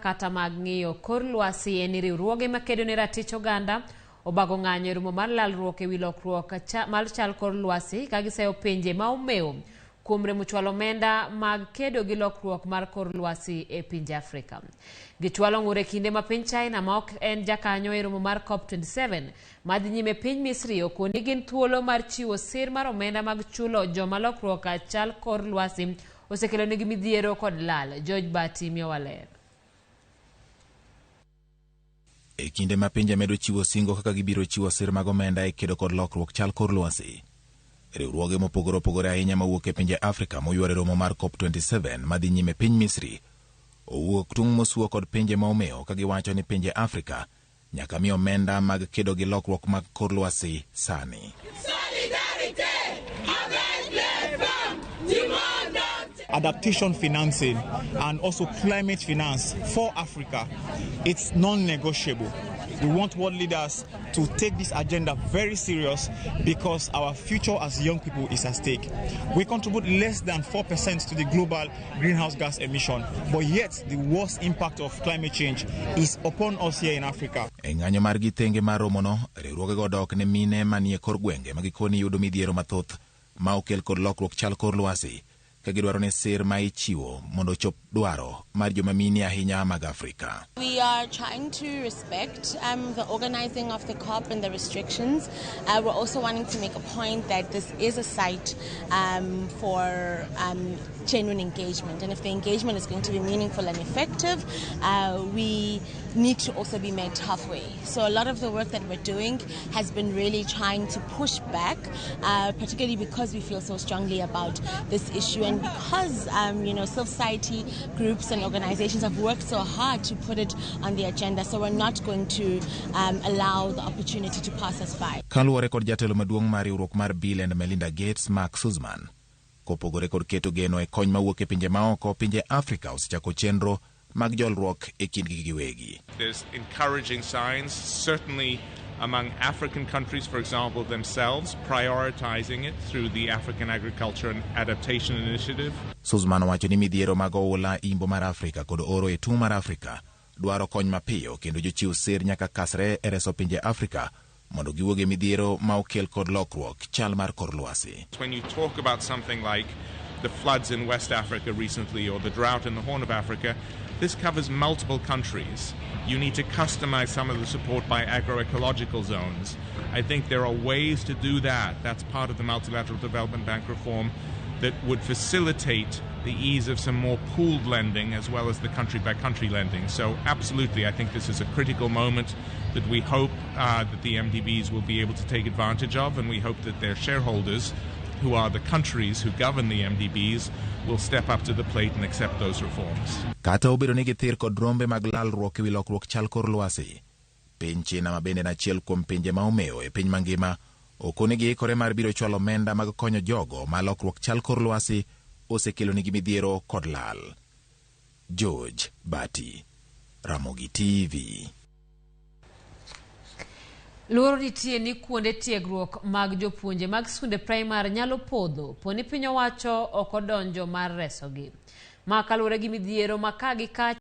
kata mag ng'iyo kor lwasi en riwruoge makedo ne ratich oganda obago ng'anyo romo mar lalruok ewi lokruok mar chal kor lwasi ka giseyo pinje ma omeo kuom remo chwalo omenda mag kedo gi lokruok mar kor lwasi e pinje Afrika. Gichwalo ng'ure kinde ma piny China ma ok en jakanyo e romo mar COP27 madhi nyime piny Misri okoni gin thuolo mar chiwo sir mar omenda mag chulo joma lokruok chal kor lwasi osekelo negi midhiero kod lal. George Bati miyo waler. E kinde ma pinje medo chiwo singo kaka gibiro chiwo sir mag omenda e kedo kod lokruok chal kor lwasi, riwruoge mopogore opogore ahinya mawuok e pinje Afrika moyware romo mar COP27 madhi nyime piny Misri owuok tung' mosuo kod pinje ma omeo ka giwacho ni pinje Afrika nyaka mi omenda mag kedo gi lokruok mag kor lwasi sani. Adaptation financing and also climate finance for Africa, it's non-negotiable. We want world leaders to take this agenda very serious because our future as young people is at stake. We contribute less than 4% to the global greenhouse gas emission, but yet the worst impact of climate change is upon us here in Africa. Ng'anyo mar githenge mar romono, riwruoge go dok ne mine manie kor gwenge magikoni yudo midhiero mathoth ma okel kod lokruok chal kor lwasi ka gidwaro ne sir ma ichiwo mondo chop dwaro mar joma mini ahinya mag Afrika. We are trying to respect the organizing of the COP and the restrictions. We're also wanting to make a point that this is a site for genuine engagement, and if the engagement is going to be meaningful and effective, we need to also be met halfway. So a lot of the work that we're doing has been really trying to push back, particularly because we feel so strongly about this issue and because civil society groups and organizations have worked so hard to put it on the agenda, so we're not going to allow the opportunity to pass us by. Kaluwore kod jatelo maduong' mar riwruok mar Bill and Melinda Gates, Mark Sussman, kopogore kod keto geno e kony mawuok e pinje maoko, pinje Afrika osechako chenro mag jolruok e kindgi giwegi. There's encouraging signs, certainly among African countries, for example, themselves, prioritizing it through the African Agriculture and Adaptation Initiative. Sussman wacho ni midhiero mag oula imbo mar Afrika kod oro e tung' mar Afrika dwaro kony mapiyo kendo jochiw sir nyaka kasre e reso pinje Afrika mondo giwuog e midhiero ma okel kod lokruok chal mar kor lwasi. When you talk about something like the floods in West Africa recently or the drought in the Horn of Africa, this covers multiple countries. You need to customize some of the support by agroecological zones. I think there are ways to do that. That's part of the Multilateral Development Bank reform that would facilitate the ease of some more pooled lending as well as the country-by-country lending. So absolutely, I think this is a critical moment that we hope that the MDBs will be able to take advantage of, and we hope that their shareholders, who are the countries who govern the MDBs, will step up to the plate and accept those reforms. Kata obedo ni githir kod rombe mag lalruok ewi lokruok chal kor lwasi, piny China ma bende en achiel kuom pinje ma omeo e piny mangima okoni giikore mar biro chwalo omenda mag konyo jogo ma lokruok chal kor lwasi osekelo nigi midhiero kod lal. George Bati, Ramogi TV. Luoro nitie ni kuonde tiegruok mag jopuonje mag skunde primar nyalo podho poni piny owacho ok odonjo mar resogi. Ma kaluwore gi midhiero ma ka gi ka